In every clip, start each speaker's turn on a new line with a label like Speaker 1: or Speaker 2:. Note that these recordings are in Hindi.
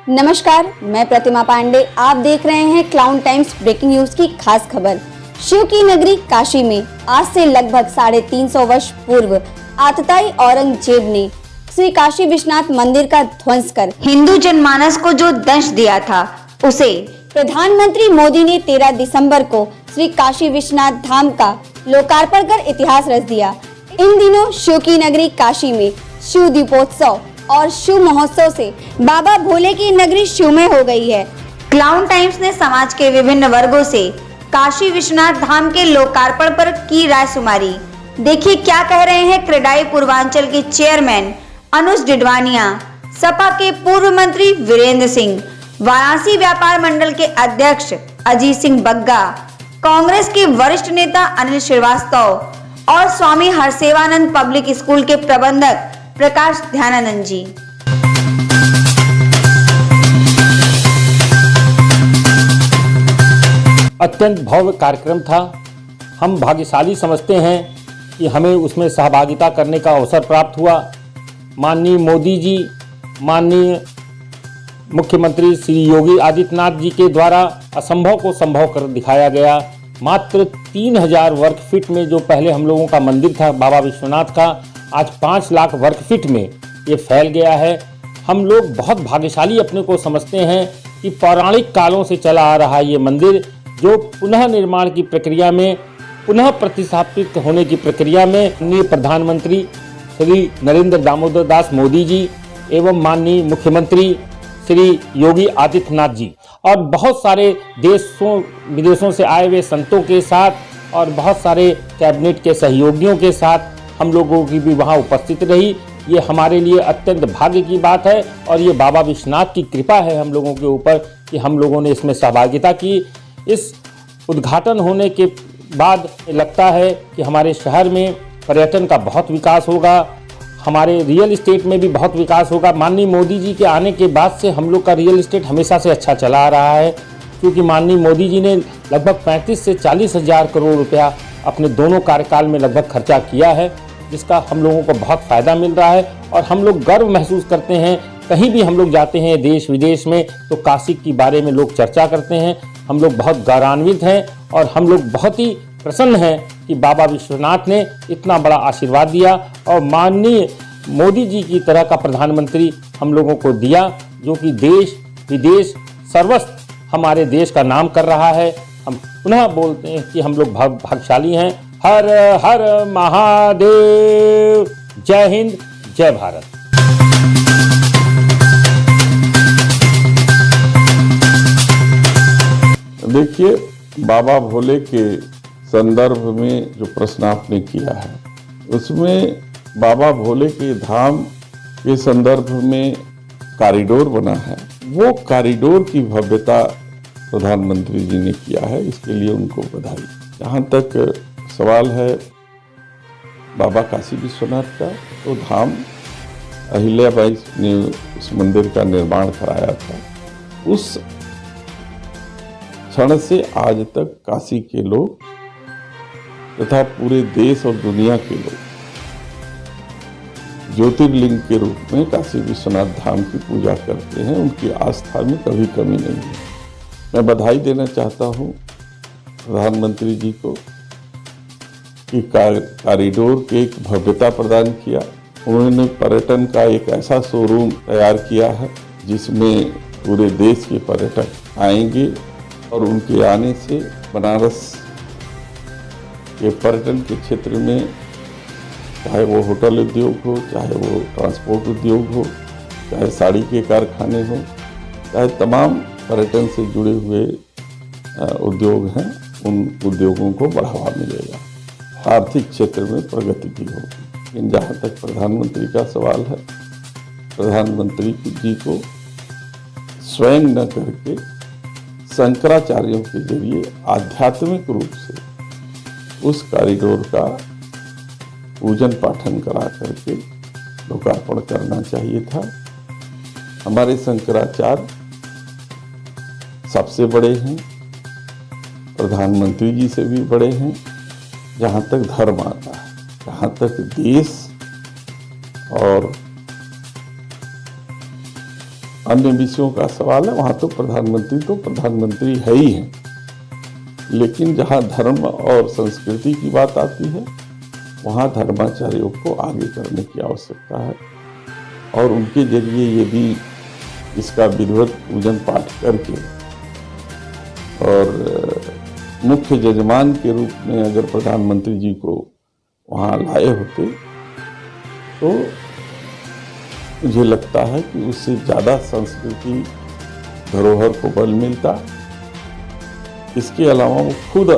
Speaker 1: नमस्कार, मैं प्रतिमा पांडे। आप देख रहे हैं क्लाउन टाइम्स ब्रेकिंग न्यूज की खास खबर। शिव की नगरी काशी में आज से लगभग 350 वर्ष पूर्व आतताई औरंगजेब ने श्री काशी विश्वनाथ मंदिर का ध्वंस कर हिंदू जनमानस को जो दंश दिया था, उसे प्रधानमंत्री मोदी ने 13 दिसंबर को श्री काशी विश्वनाथ धाम का लोकार्पण कर इतिहास रच दिया। इन दिनों शिव की नगरी काशी में शिव दीपोत्सव और शिव महोत्सव से बाबा भोले की नगरी शिवमय हो गई है। क्लाउन टाइम्स ने समाज के विभिन्न वर्गों से काशी विश्वनाथ धाम के लोकार्पण पर की राय सुमारी। देखिए क्या कह रहे हैं क्रेडाई पूर्वांचल के चेयरमैन अनुज डिडवानिया, सपा के पूर्व मंत्री वीरेंद्र सिंह, वाराणसी व्यापार मंडल के अध्यक्ष अजीत सिंह बग्गा, कांग्रेस के वरिष्ठ नेता अनिल श्रीवास्तव और स्वामी हरसेवानंद पब्लिक स्कूल के प्रबंधक प्रकाश ध्यानानंद जी।
Speaker 2: अत्यंत भव्य कार्यक्रम था। हम भाग्यशाली समझते हैं कि हमें उसमें सहभागिता करने का अवसर प्राप्त हुआ। माननीय मोदी जी, माननीय मुख्यमंत्री श्री योगी आदित्यनाथ जी के द्वारा असंभव को संभव कर दिखाया गया। मात्र 3000 वर्ग फीट में जो पहले हम लोगों का मंदिर था बाबा विश्वनाथ का, आज 5 लाख वर्ग फीट में ये फैल गया है। हम लोग बहुत भाग्यशाली अपने को समझते हैं कि पौराणिक कालों से चला आ रहा ये मंदिर, जो पुनः निर्माण की प्रक्रिया में, पुनः प्रतिस्थापित होने की प्रक्रिया में माननीय प्रधानमंत्री श्री नरेंद्र दामोदर दास मोदी जी एवं माननीय मुख्यमंत्री श्री योगी आदित्यनाथ जी और बहुत सारे देशों विदेशों से आए हुए संतों के साथ और बहुत सारे कैबिनेट के सहयोगियों के साथ हम लोगों की भी वहाँ उपस्थित रही। ये हमारे लिए अत्यंत भाग्य की बात है और ये बाबा विश्वनाथ की कृपा है हम लोगों के ऊपर कि हम लोगों ने इसमें सहभागिता की। इस उद्घाटन होने के बाद लगता है कि हमारे शहर में पर्यटन का बहुत विकास होगा, हमारे रियल एस्टेट में भी बहुत विकास होगा। माननीय मोदी जी के आने के बाद से हम लोग का रियल एस्टेट हमेशा से अच्छा चला आ रहा है, क्योंकि माननीय मोदी जी ने लगभग 35 से 40 हज़ार करोड़ रुपया अपने दोनों कार्यकाल में लगभग खर्चा किया है, जिसका हम लोगों को बहुत फ़ायदा मिल रहा है और हम लोग गर्व महसूस करते हैं। कहीं भी हम लोग जाते हैं देश विदेश में तो काशी के बारे में लोग चर्चा करते हैं। हम लोग बहुत गौरवान्वित हैं और हम लोग बहुत ही प्रसन्न हैं कि बाबा विश्वनाथ ने इतना बड़ा आशीर्वाद दिया और माननीय मोदी जी की तरह का प्रधानमंत्री हम लोगों को दिया, जो कि देश विदेश सर्वस्व हमारे देश का नाम कर रहा है। हम पुनः बोलते हैं कि हम लोग भाग्यशाली हैं। हर हर महादेव। जय हिंद, जय भारत।
Speaker 3: देखिए, बाबा भोले के संदर्भ में जो प्रश्न आपने किया है, उसमें बाबा भोले के धाम के संदर्भ में कॉरिडोर बना है। वो कॉरिडोर की भव्यता प्रधानमंत्री जी ने किया है, इसके लिए उनको बधाई। जहाँ तक सवाल है बाबा काशी विश्वनाथ का, तो धाम अहिल्याबाई ने उस मंदिर का निर्माण कराया था। उस क्षण से आज तक काशी के लोग तथा पूरे देश और दुनिया के लोग ज्योतिर्लिंग के रूप में काशी विश्वनाथ धाम की पूजा करते हैं। उनकी आस्था में कभी कमी नहीं है। मैं बधाई देना चाहता हूँ प्रधानमंत्री जी को कि कॉरिडोर की एक भव्यता प्रदान किया। उन्होंने पर्यटन का एक ऐसा शोरूम तैयार किया है जिसमें पूरे देश के पर्यटक आएंगे और उनके आने से बनारस के पर्यटन के क्षेत्र में, चाहे वो होटल उद्योग हो, चाहे वो ट्रांसपोर्ट उद्योग हो, चाहे साड़ी के कारखाने हो, चाहे तमाम पर्यटन से जुड़े हुए उद्योग हैं, उन उद्योगों को बढ़ावा मिलेगा। आर्थिक क्षेत्र में प्रगति भी होगी। लेकिन जहाँ तक प्रधानमंत्री का सवाल है, प्रधानमंत्री जी को स्वयं न करके शंकराचार्यों के जरिए आध्यात्मिक रूप से उस कॉरिडोर का पूजन पाठन करा करके लोकार्पण करना चाहिए था। हमारे शंकराचार्य सबसे बड़े हैं, प्रधानमंत्री जी से भी बड़े हैं। जहाँ तक धर्म आता है, जहाँ तक देश और अन्य विषयों का सवाल है, वहाँ तो प्रधानमंत्री है ही हैं। लेकिन जहाँ धर्म और संस्कृति की बात आती है, वहाँ धर्माचार्यों को आगे करने की आवश्यकता है और उनके जरिए यदि इसका विधिवत पूजन पाठ करके और मुख्य जजमान के रूप में अगर प्रधानमंत्री जी को वहाँ लाए होते तो मुझे लगता है कि उससे ज़्यादा संस्कृति धरोहर को बल मिलता। इसके अलावा वो खुद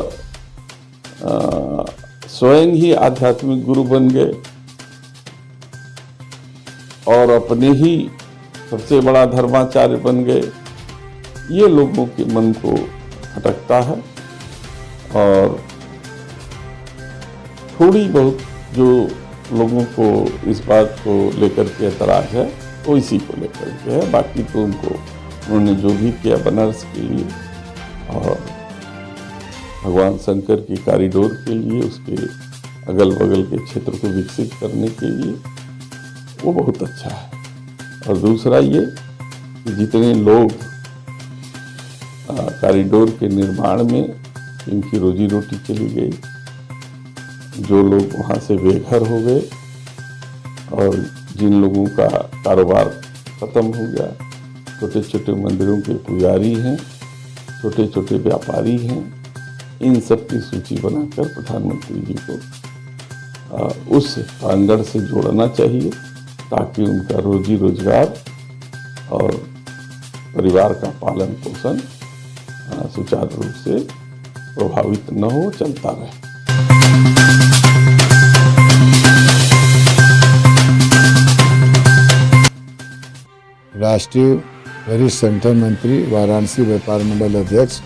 Speaker 3: स्वयं ही आध्यात्मिक गुरु बन गए और अपने ही सबसे बड़ा धर्माचार्य बन गए। ये लोगों के मन को खटकता है और थोड़ी बहुत जो लोगों को इस बात को लेकर के एतराज है वो इसी को लेकर के है। बाकी तो उन्होंने जो भी किया बनारस के लिए और भगवान शंकर के कॉरिडोर के लिए, उसके अगल बगल के क्षेत्र को विकसित करने के लिए, वो बहुत अच्छा है। और दूसरा ये कि जितने लोग कॉरिडोर के निर्माण में इनकी रोजी रोटी चली गई, जो लोग वहाँ से बेघर हो गए और जिन लोगों का कारोबार खत्म हो गया, छोटे छोटे मंदिरों के पुजारी हैं, छोटे छोटे व्यापारी हैं, इन सब की सूची बनाकर प्रधानमंत्री जी को उस प्रांगण से जोड़ना चाहिए ताकि उनका रोजी रोजगार और परिवार का पालन पोषण सुचारू रूप से प्रभावित न हो, चलता रहे।
Speaker 4: राष्ट्रीय वरिष्ठ संगठन मंत्री, वाराणसी व्यापार मंडल अध्यक्ष,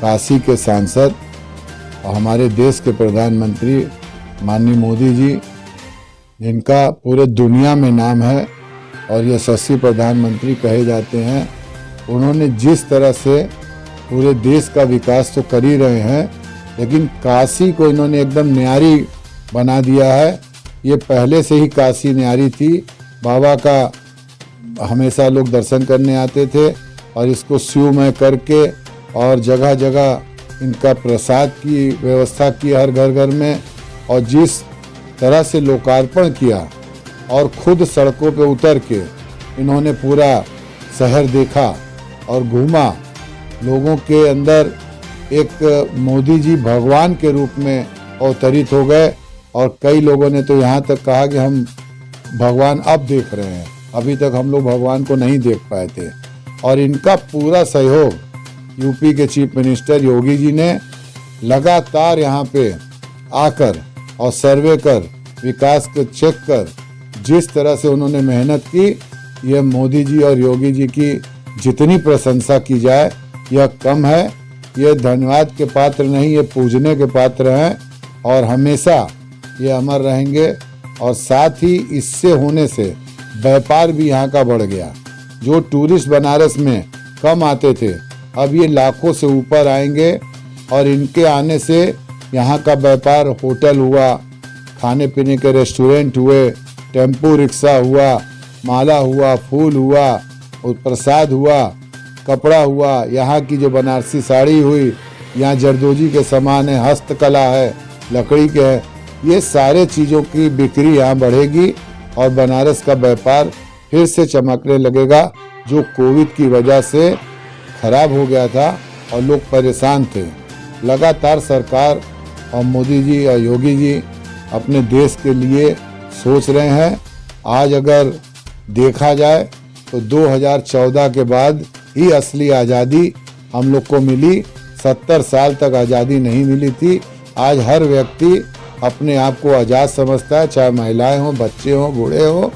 Speaker 4: काशी के सांसद और हमारे देश के प्रधानमंत्री माननीय मोदी जी, जिनका पूरे दुनिया में नाम है और यशस्वी प्रधानमंत्री कहे जाते हैं, उन्होंने जिस तरह से पूरे देश का विकास तो कर ही रहे हैं, लेकिन काशी को इन्होंने एकदम न्यारी बना दिया है। ये पहले से ही काशी न्यारी थी। बाबा का हमेशा लोग दर्शन करने आते थे और इसको शिवमय करके और जगह जगह इनका प्रसाद की व्यवस्था की हर घर घर में, और जिस तरह से लोकार्पण किया और खुद सड़कों पे उतर के इन्होंने पूरा शहर देखा और घूमा। लोगों के अंदर एक मोदी जी भगवान के रूप में अवतरित हो गए और कई लोगों ने तो यहाँ तक कहा कि हम भगवान अब देख रहे हैं, अभी तक हम लोग भगवान को नहीं देख पाए थे। और इनका पूरा सहयोग यूपी के चीफ मिनिस्टर योगी जी ने लगातार यहाँ पे आकर और सर्वे कर, विकास को चेक कर, जिस तरह से उन्होंने मेहनत की, ये मोदी जी और योगी जी की जितनी प्रशंसा की जाए यह कम है। ये धन्यवाद के पात्र नहीं, ये पूजने के पात्र हैं और हमेशा ये अमर रहेंगे। और साथ ही इससे होने से व्यापार भी यहाँ का बढ़ गया। जो टूरिस्ट बनारस में कम आते थे, अब ये लाखों से ऊपर आएंगे और इनके आने से यहाँ का व्यापार, होटल हुआ, खाने पीने के रेस्टोरेंट हुए, टेम्पो रिक्शा हुआ, माला हुआ, फूल हुआ और प्रसाद हुआ, कपड़ा हुआ, यहाँ की जो बनारसी साड़ी हुई, यहाँ जरदोजी के सामान है, हस्तकला है, लकड़ी के है, ये सारे चीज़ों की बिक्री यहाँ बढ़ेगी और बनारस का व्यापार फिर से चमकने लगेगा। जो कोविड की वजह से खराब हो गया था और लोग परेशान थे, लगातार सरकार और मोदी जी और योगी जी अपने देश के लिए सोच रहे हैं। आज अगर देखा जाए तो 2014 के बाद ही असली आज़ादी हम लोग को मिली। 70 साल तक आज़ादी नहीं मिली थी। आज हर व्यक्ति अपने आप को आज़ाद समझता है, चाहे महिलाएं हों, बच्चे हों, बूढ़े हों,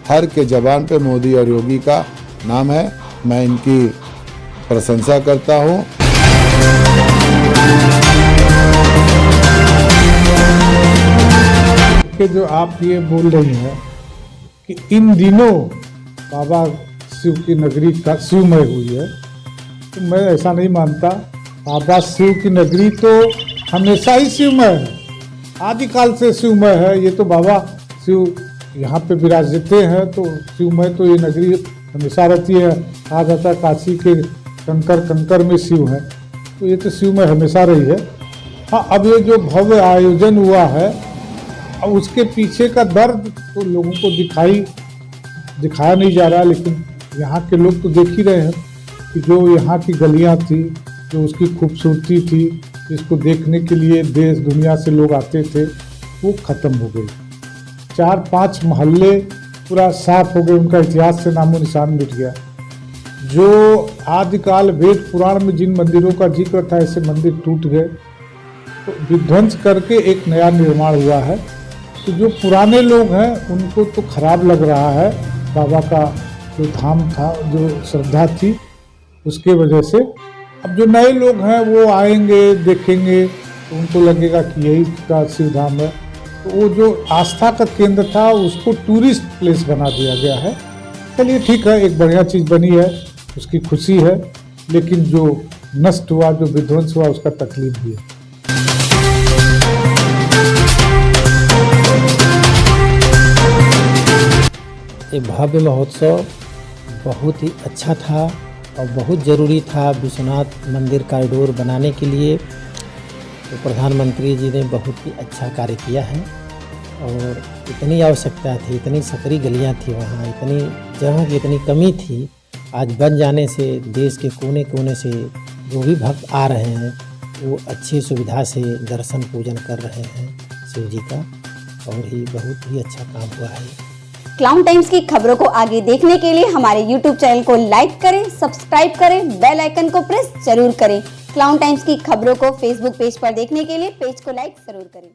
Speaker 4: हर के जबान पे मोदी और योगी का नाम है। मैं इनकी प्रशंसा करता हूँ।
Speaker 5: कि जो आप ये बोल रही हैं कि इन दिनों बाबा शिव की नगरी का शिवमय हुई है, तो मैं ऐसा नहीं मानता। बाबा शिव की नगरी तो हमेशा ही शिवमय है, आदिकाल से शिवमय है। ये तो बाबा शिव यहाँ पे विराजते हैं। तो शिवमय तो ये नगरी हमेशा रहती है। कहा जाता है काशी के कंकर कंकर में शिव है, तो ये तो शिवमय हमेशा रही है। हाँ, अब ये जो भव्य आयोजन हुआ है, अब उसके पीछे का दर्द तो लोगों को दिखाया नहीं जा रहा, लेकिन यहाँ के लोग तो देख ही रहे हैं कि जो यहाँ की गलियाँ थी, जो उसकी खूबसूरती थी, जिसको देखने के लिए देश दुनिया से लोग आते थे, वो ख़त्म हो गई। 4-5 मोहल्ले पूरा साफ हो गए, उनका इतिहास से नामो निशान मिट गया। जो आदिकाल वेद पुराण में जिन मंदिरों का जिक्र था, ऐसे मंदिर टूट गए, तो विध्वंस करके एक नया निर्माण हुआ है। तो जो पुराने लोग हैं उनको तो खराब लग रहा है, बाबा का जो धाम था, जो श्रद्धा थी, उसके वजह से। अब जो नए लोग हैं वो आएंगे, देखेंगे, तो उनको लगेगा कि यही का शिव धाम है। तो वो जो आस्था का केंद्र था उसको टूरिस्ट प्लेस बना दिया गया है। चलिए ठीक है, एक बढ़िया चीज़ बनी है, उसकी खुशी है, लेकिन जो नष्ट हुआ, जो विध्वंस हुआ, उसका तकलीफ भी है।
Speaker 6: ये भव्य महोत्सव बहुत ही अच्छा था और बहुत ज़रूरी था विश्वनाथ मंदिर कॉरिडोर बनाने के लिए। तो प्रधानमंत्री जी ने बहुत ही अच्छा कार्य किया है और इतनी आवश्यकता थी, इतनी सकरी गलियां थी वहाँ, इतनी जगह की इतनी कमी थी। आज बन जाने से देश के कोने कोने से जो भी भक्त आ रहे हैं वो अच्छी सुविधा से दर्शन पूजन कर रहे हैं शिव जी का, और ही बहुत ही अच्छा काम हुआ है।
Speaker 1: क्लाउन टाइम्स की खबरों को आगे देखने के लिए हमारे YouTube चैनल को लाइक करें, सब्सक्राइब करें, बेल आइकन को प्रेस जरूर करें। क्लाउन टाइम्स की खबरों को Facebook पेज पर देखने के लिए पेज को लाइक जरूर करें।